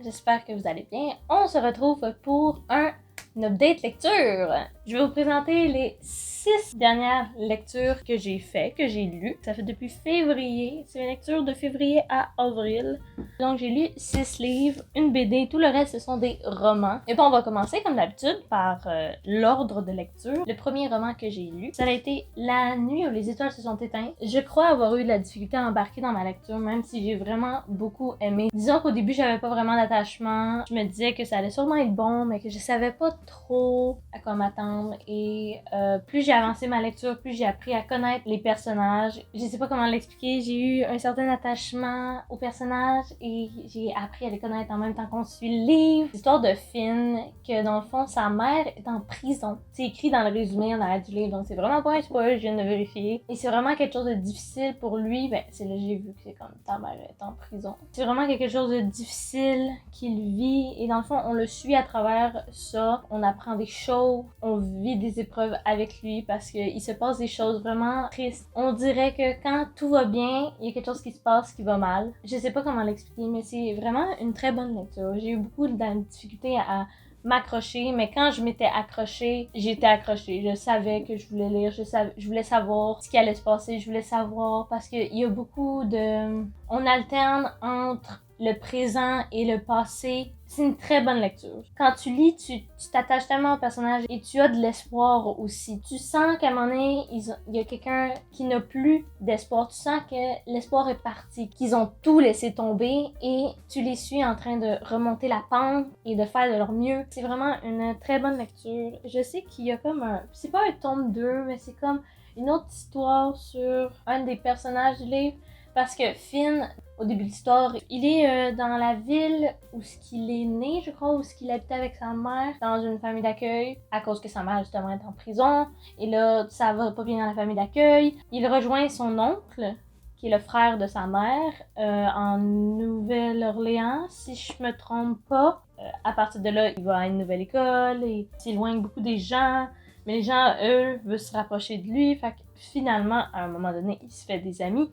j'espère que vous allez bien. On se retrouve pour un update lecture. Je vais vous présenter les 6 dernières lectures que j'ai faites, que j'ai lues. Ça fait depuis février. C'est une lecture de février à avril. Donc j'ai lu 6 livres, une BD, tout le reste ce sont des romans. Et puis on va commencer comme d'habitude par l'ordre de lecture. Le premier roman que j'ai lu, ça a été La nuit où les étoiles se sont éteintes. Je crois avoir eu de la difficulté à embarquer dans ma lecture, même si j'ai vraiment beaucoup aimé. Disons qu'au début j'avais pas vraiment d'attachement. Je me disais que ça allait sûrement être bon, mais que je savais pas trop à quoi m'attendre. Et plus j'ai avancé ma lecture, plus j'ai appris à connaître les personnages. Je sais pas comment l'expliquer, j'ai eu un certain attachement aux personnages et j'ai appris à les connaître en même temps qu'on suit le livre. L'histoire de Finn, que dans le fond, sa mère est en prison. C'est écrit dans le résumé en arrière du livre, donc c'est vraiment pas un spoil, je viens de vérifier. Et c'est vraiment quelque chose de difficile pour lui. Ben, c'est là j'ai vu que c'est comme ta mère est en prison. C'est vraiment quelque chose de difficile qu'il vit et dans le fond, on le suit à travers ça. On apprend des choses, on vit des épreuves avec lui parce qu'il se passe des choses vraiment tristes. On dirait que quand tout va bien, il y a quelque chose qui se passe qui va mal. Je sais pas comment l'expliquer, mais c'est vraiment une très bonne lecture. J'ai eu beaucoup de difficultés à m'accrocher, mais quand je m'étais accrochée, j'étais accrochée. Je savais que je voulais lire, je voulais savoir ce qui allait se passer, je voulais savoir parce qu'il y a beaucoup de... On alterne entre le présent et le passé. C'est une très bonne lecture. Quand tu lis, tu t'attaches tellement au personnage et tu as de l'espoir aussi. Tu sens qu'à un moment donné, il y a quelqu'un qui n'a plus d'espoir. Tu sens que l'espoir est parti, qu'ils ont tout laissé tomber et tu les suis en train de remonter la pente et de faire de leur mieux. C'est vraiment une très bonne lecture. Je sais qu'il y a comme un... C'est pas un tome 2, mais c'est comme une autre histoire sur un des personnages du livre. Parce que Finn, au début de l'histoire, il est dans la ville où il est né, je crois, où il habitait avec sa mère, dans une famille d'accueil, à cause que sa mère, justement, est en prison. Et là, ça va pas bien dans la famille d'accueil. Il rejoint son oncle, qui est le frère de sa mère, en Nouvelle-Orléans, si je me trompe pas. À partir de là, il va à une nouvelle école et s'éloigne beaucoup des gens. Mais les gens, eux, veulent se rapprocher de lui. Fait que finalement, à un moment donné, il se fait des amis.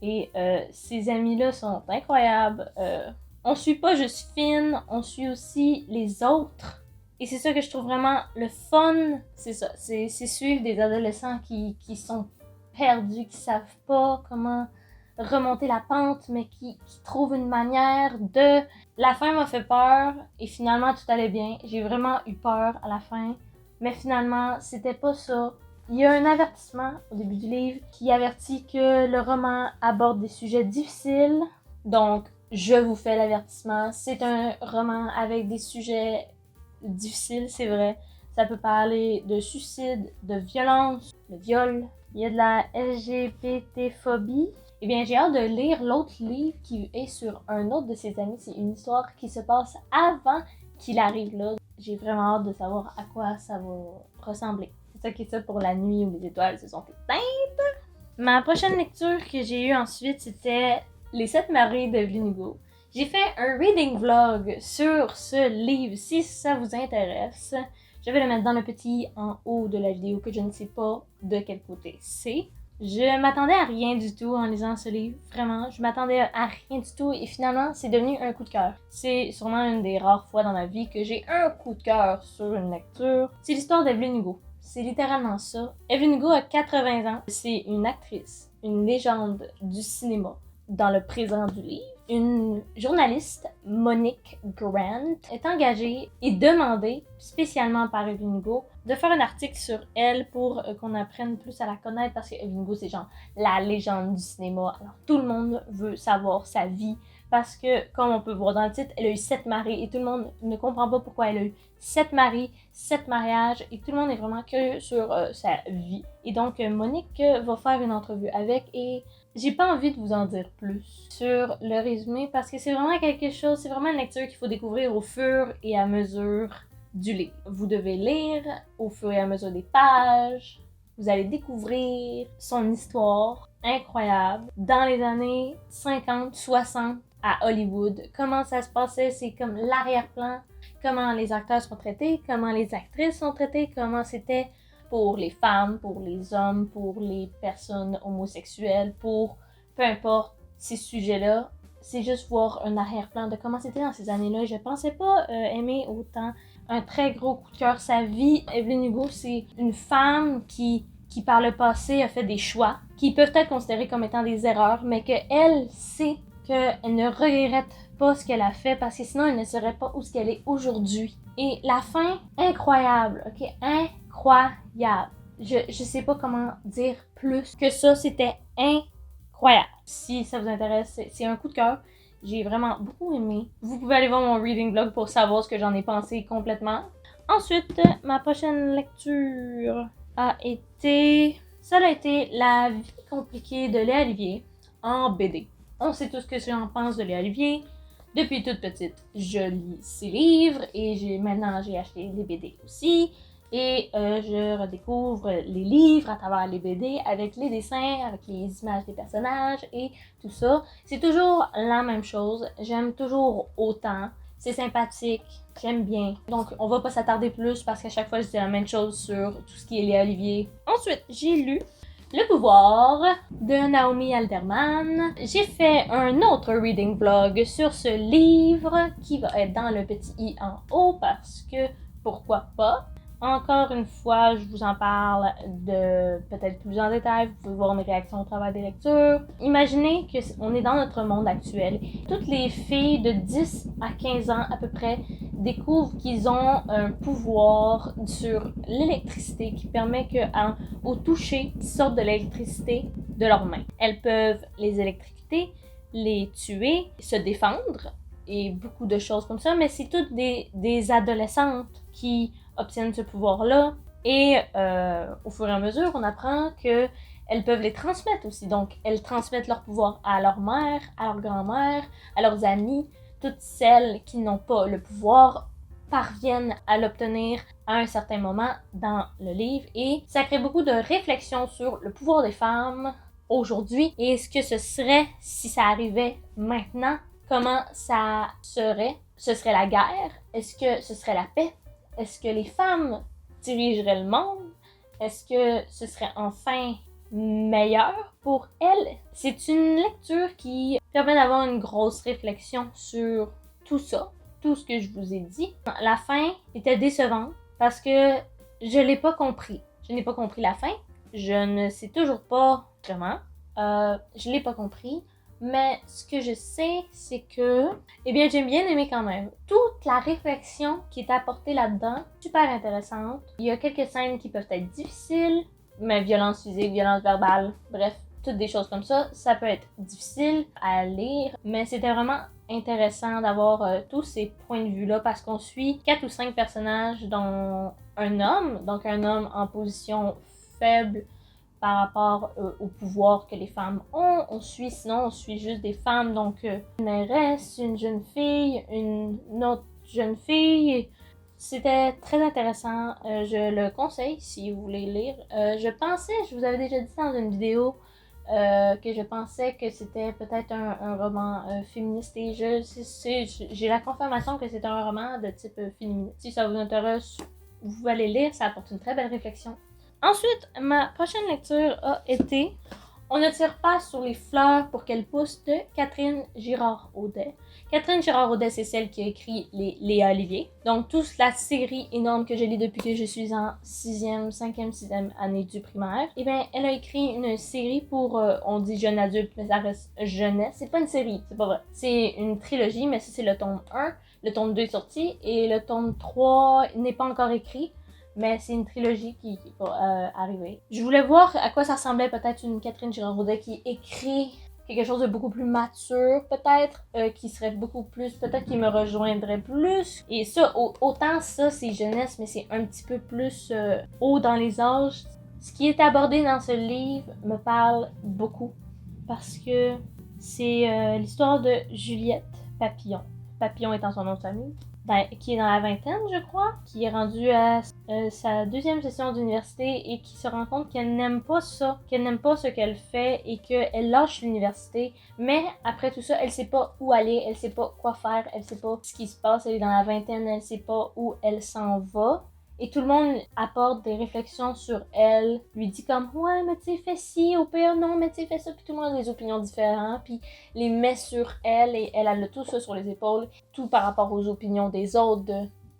Et ces amis-là sont incroyables. On suit pas juste Finn, on suit aussi les autres. Et c'est ça que je trouve vraiment le fun. C'est ça, c'est suivre des adolescents qui sont perdus, qui savent pas comment remonter la pente, mais qui trouvent une manière de... La fin m'a fait peur et finalement tout allait bien. J'ai vraiment eu peur à la fin. Mais finalement, c'était pas ça. Il y a un avertissement au début du livre qui avertit que le roman aborde des sujets difficiles. Donc, je vous fais l'avertissement. C'est un roman avec des sujets difficiles, c'est vrai. Ça peut parler de suicide, de violence, de viol. Il y a de la LGBT-phobie. Eh bien, j'ai hâte de lire l'autre livre qui est sur un autre de ses amis. C'est une histoire qui se passe avant qu'il arrive là. J'ai vraiment hâte de savoir à quoi ça va ressembler. C'est ça qui est ça pour La nuit où les étoiles se sont éteintes. Ma prochaine lecture que j'ai eue ensuite, c'était Les 7 maris d'Evelyn Hugo. J'ai fait un reading vlog sur ce livre, si ça vous intéresse. Je vais le mettre dans le petit en haut de la vidéo que je ne sais pas de quel côté c'est. Je m'attendais à rien du tout en lisant ce livre, vraiment. Je m'attendais à rien du tout et finalement, c'est devenu un coup de cœur. C'est sûrement une des rares fois dans ma vie que j'ai un coup de cœur sur une lecture. C'est l'histoire d'Evelyn Hugo. C'est littéralement ça. Evelyn Hugo a 80 ans. C'est une actrice, une légende du cinéma dans le présent du livre. Une journaliste, Monique Grant, est engagée et demandée spécialement par Evelyn Hugo de faire un article sur elle pour qu'on apprenne plus à la connaître parce que Evelyn Hugo c'est genre la légende du cinéma. Alors tout le monde veut savoir sa vie parce que comme on peut voir dans le titre, elle a eu 7 maris et tout le monde ne comprend pas pourquoi elle a eu 7 maris, 7 mariages et tout le monde est vraiment curieux sur sa vie. Et donc Monique va faire une entrevue avec et j'ai pas envie de vous en dire plus sur le résumé parce que c'est vraiment quelque chose, c'est vraiment une lecture qu'il faut découvrir au fur et à mesure du livre. Vous devez lire au fur et à mesure des pages. Vous allez découvrir son histoire incroyable dans les années 50, 60 à Hollywood. Comment ça se passait, c'est comme l'arrière-plan, comment les acteurs sont traités, comment les actrices sont traitées, comment c'était pour les femmes, pour les hommes, pour les personnes homosexuelles, pour peu importe ces sujets-là. c'est juste voir un arrière-plan de comment c'était dans ces années-là. Je pensais pas aimer autant. Un très gros coup de cœur, sa vie. Evelyn Hugo, c'est une femme qui par le passé a fait des choix qui peuvent être considérés comme étant des erreurs, mais qu'elle sait qu'elle ne regrette pas ce qu'elle a fait parce que sinon elle ne serait pas où ce qu'elle est aujourd'hui. Et la fin, incroyable, ok? Incroyable. Je sais pas comment dire plus que ça, c'était incroyable. Si ça vous intéresse, c'est un coup de cœur. J'ai vraiment beaucoup aimé. Vous pouvez aller voir mon reading blog pour savoir ce que j'en ai pensé complètement. Ensuite, ma prochaine lecture a été... Ça a été La vie compliquée de Léa Olivier en BD. On sait tous ce que j'en pense de Léa Olivier. Depuis toute petite, je lis ses livres et maintenant j'ai acheté les BD aussi. Et je redécouvre les livres à travers les BD avec les dessins, avec les images des personnages et tout ça. C'est toujours la même chose. J'aime toujours autant. C'est sympathique. J'aime bien. Donc, on va pas s'attarder plus parce qu'à chaque fois, je dis la même chose sur tout ce qui est Léa Olivier. Ensuite, j'ai lu Le pouvoir de Naomi Alderman. J'ai fait un autre reading vlog sur ce livre qui va être dans le petit i en haut parce que pourquoi pas. Encore une fois, je vous en parle de peut-être plus en détail. Vous pouvez voir mes réactions au travers des lectures. Imaginez qu'on est dans notre monde actuel. Toutes les filles de 10 à 15 ans à peu près découvrent qu'ils ont un pouvoir sur l'électricité qui permet qu'au toucher, ils sortent de l'électricité de leurs mains. Elles peuvent les électrocuter, les tuer, se défendre et beaucoup de choses comme ça, mais c'est toutes des adolescentes qui obtiennent ce pouvoir-là. Et au fur et à mesure, on apprend qu'elles peuvent les transmettre aussi. Donc, elles transmettent leur pouvoir à leur mère, à leur grand-mère, à leurs amis. Toutes celles qui n'ont pas le pouvoir parviennent à l'obtenir à un certain moment dans le livre. Et ça crée beaucoup de réflexions sur le pouvoir des femmes aujourd'hui et ce que ce serait si ça arrivait maintenant. Comment ça serait? Ce serait la guerre? Est-ce que ce serait la paix? Est-ce que les femmes dirigeraient le monde? Est-ce que ce serait enfin meilleur pour elles? C'est une lecture qui permet d'avoir une grosse réflexion sur tout ça, tout ce que je vous ai dit. La fin était décevante parce que je l'ai pas compris. Je n'ai pas compris la fin. Je ne sais toujours pas vraiment. Je l'ai pas compris. Mais ce que je sais, c'est que, eh bien, j'ai bien aimé quand même. Toute la réflexion qui est apportée là-dedans, super intéressante. Il y a quelques scènes qui peuvent être difficiles, mais violence physique, violence verbale, bref, toutes des choses comme ça, ça peut être difficile à lire, mais c'était vraiment intéressant d'avoir tous ces points de vue-là parce qu'on suit 4 ou 5 personnages dont un homme, donc un homme en position faible, par rapport au pouvoir que les femmes ont. On suit juste des femmes, donc une mairesse, une jeune fille, une autre jeune fille. C'était très intéressant, je le conseille si vous voulez lire. Je vous avais déjà dit dans une vidéo que je pensais que c'était peut-être un roman féministe et j'ai la confirmation que c'est un roman de type féministe. Si ça vous intéresse, vous pouvez aller lire, ça apporte une très belle réflexion. Ensuite, ma prochaine lecture a été On ne tire pas sur les fleurs pour qu'elles poussent de Catherine Girard-Audet. Catherine Girard-Audet, c'est celle qui a écrit les Léa Olivier. Donc, toute la série énorme que je lis depuis que je suis en 6e année du primaire. Et bien, elle a écrit une série pour, on dit jeune adulte, mais ça reste jeunesse. C'est pas une série, c'est pas vrai. C'est une trilogie, mais ça, c'est le tome 1. Le tome 2 est sorti et le tome 3 n'est pas encore écrit. Mais c'est une trilogie qui va arriver. Je voulais voir à quoi ça ressemblait peut-être une Catherine Girard-Audet qui écrit quelque chose de beaucoup plus mature, peut-être, qui serait beaucoup plus, peut-être qui me rejoindrait plus. Et ça, autant ça, c'est jeunesse, mais c'est un petit peu plus haut dans les âges. Ce qui est abordé dans ce livre me parle beaucoup parce que c'est l'histoire de Juliette Papillon. Papillon étant son nom de famille. Qui est dans la vingtaine, je crois, qui est rendue à sa 2e session d'université et qui se rend compte qu'elle n'aime pas ça, qu'elle n'aime pas ce qu'elle fait et qu'elle lâche l'université. Mais après tout ça, elle sait pas où aller, elle sait pas quoi faire, elle sait pas ce qui se passe, elle est dans la vingtaine, elle sait pas où elle s'en va. Et tout le monde apporte des réflexions sur elle, lui dit comme « Ouais, mais tu sais, fais ci, au pire, non, mais tu sais, fais ça. » Puis tout le monde a des opinions différentes, puis les met sur elle, et elle a tout ça sur les épaules, tout par rapport aux opinions des autres,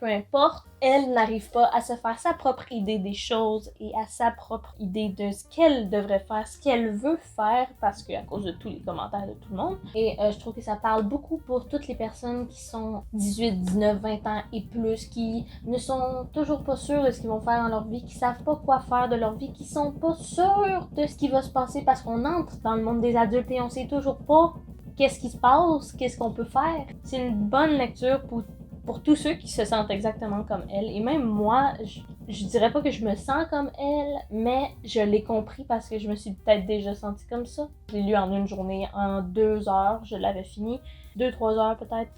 peu importe, elle n'arrive pas à se faire sa propre idée des choses et à sa propre idée de ce qu'elle devrait faire, ce qu'elle veut faire, parce qu'à cause de tous les commentaires de tout le monde. Et je trouve que ça parle beaucoup pour toutes les personnes qui sont 18, 19, 20 ans et plus, qui ne sont toujours pas sûrs de ce qu'ils vont faire dans leur vie, qui savent pas quoi faire de leur vie, qui sont pas sûrs de ce qui va se passer parce qu'on entre dans le monde des adultes et on sait toujours pas qu'est-ce qui se passe, qu'est-ce qu'on peut faire. C'est une bonne lecture pour tous ceux qui se sentent exactement comme elle. Et même moi, je dirais pas que je me sens comme elle, mais je l'ai compris parce que je me suis peut-être déjà sentie comme ça. Je l'ai lu en une journée, en 2 heures, je l'avais fini. 2-3 heures peut-être.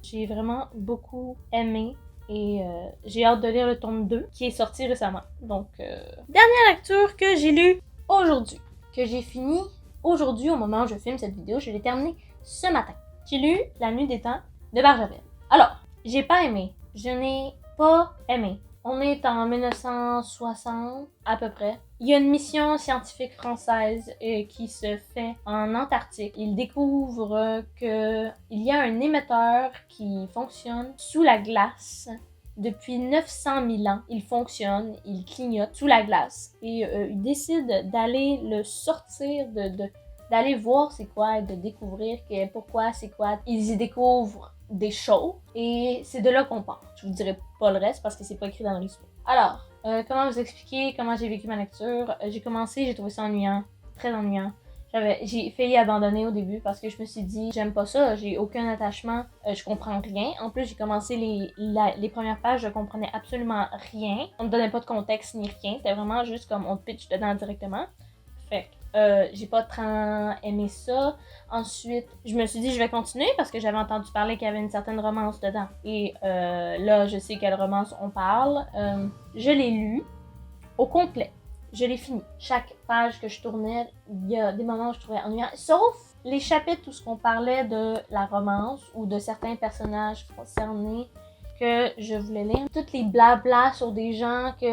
J'ai vraiment beaucoup aimé. Et j'ai hâte de lire le tome 2 qui est sorti récemment. Donc, dernière lecture que j'ai lue aujourd'hui. Que j'ai fini aujourd'hui au moment où je filme cette vidéo. Je l'ai terminée ce matin. J'ai lu La Nuit des Temps de Barjavel. Alors, j'ai pas aimé. Je n'ai pas aimé. On est en 1960 à peu près. Il y a une mission scientifique française qui se fait en Antarctique. Ils découvrent qu'il y a un émetteur qui fonctionne sous la glace. Depuis 900 000 ans, il fonctionne, il clignote sous la glace. Et ils décident d'aller le sortir, d'aller voir c'est quoi et de découvrir pourquoi c'est quoi. Ils y découvrent des choses et c'est de là qu'on part. Je vous dirai pas le reste parce que c'est pas écrit dans le résumé. Alors, comment vous expliquer comment j'ai vécu ma lecture? J'ai commencé, j'ai trouvé ça ennuyant, très ennuyant. J'ai failli abandonner au début parce que je me suis dit j'aime pas ça, j'ai aucun attachement, je comprends rien. En plus j'ai commencé les premières pages, je comprenais absolument rien. On me donnait pas de contexte ni rien, c'était vraiment juste comme on te pitch dedans directement. Fait que j'ai pas tant aimé ça. Ensuite, je me suis dit je vais continuer parce que j'avais entendu parler qu'il y avait une certaine romance dedans. Et là, je sais quelle romance on parle. Je l'ai lu au complet. Je l'ai fini. Chaque page que je tournais, il y a des moments où je trouvais ennuyant. Sauf les chapitres où on parlait de la romance ou de certains personnages concernés que je voulais lire. Toutes les blablas sur des gens qui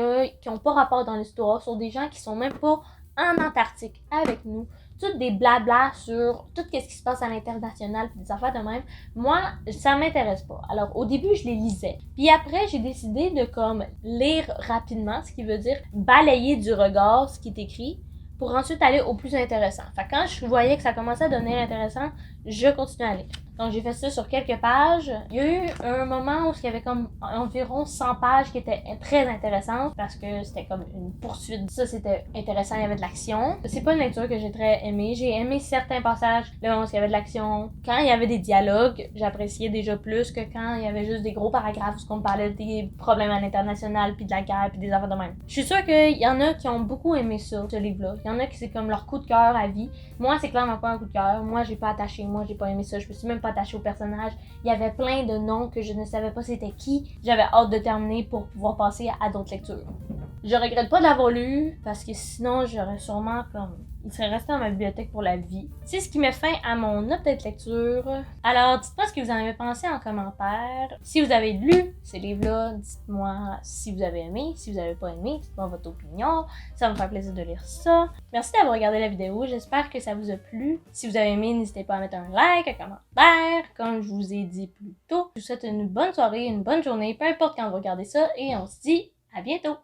n'ont pas rapport dans l'histoire, sur des gens qui sont même pas en Antarctique avec nous, toutes des blablas sur tout ce qui se passe à l'international, des affaires de même. Moi, ça m'intéresse pas. Alors, au début, je les lisais. Puis après, j'ai décidé de comme lire rapidement, ce qui veut dire balayer du regard ce qui est écrit, pour ensuite aller au plus intéressant. Fait que quand je voyais que ça commençait à devenir intéressant, je continuais à lire. Donc j'ai fait ça sur quelques pages. Il y a eu un moment où il y avait comme environ 100 pages qui étaient très intéressantes parce que c'était comme une poursuite. Ça c'était intéressant, il y avait de l'action. C'est pas une lecture que j'ai très aimée. J'ai aimé certains passages, le moment où il y avait de l'action. Quand il y avait des dialogues, j'appréciais déjà plus que quand il y avait juste des gros paragraphes où on parlait des problèmes à l'international, puis de la guerre, puis des affaires de même. Je suis sûre qu'il y en a qui ont beaucoup aimé ça, ce livre-là. Il y en a qui c'est comme leur coup de cœur à vie. Moi, c'est clairement pas un coup de cœur. Moi, j'ai pas attaché. Moi, j'ai pas aimé ça. Je me suis même pas attachée au personnage. Il y avait plein de noms que je ne savais pas c'était qui. J'avais hâte de terminer pour pouvoir passer à d'autres lectures. Je regrette pas de l'avoir lu parce que sinon, j'aurais sûrement comme... Il serait resté dans ma bibliothèque pour la vie. C'est ce qui met fin à mon update lecture. Alors, dites-moi ce que vous en avez pensé en commentaire. Si vous avez lu ces livres-là, dites-moi si vous avez aimé. Si vous n'avez pas aimé, dites-moi votre opinion. Ça va me faire plaisir de lire ça. Merci d'avoir regardé la vidéo. J'espère que ça vous a plu. Si vous avez aimé, n'hésitez pas à mettre un like, un commentaire. Comme je vous ai dit plus tôt, je vous souhaite une bonne soirée, une bonne journée, peu importe quand vous regardez ça. Et on se dit à bientôt!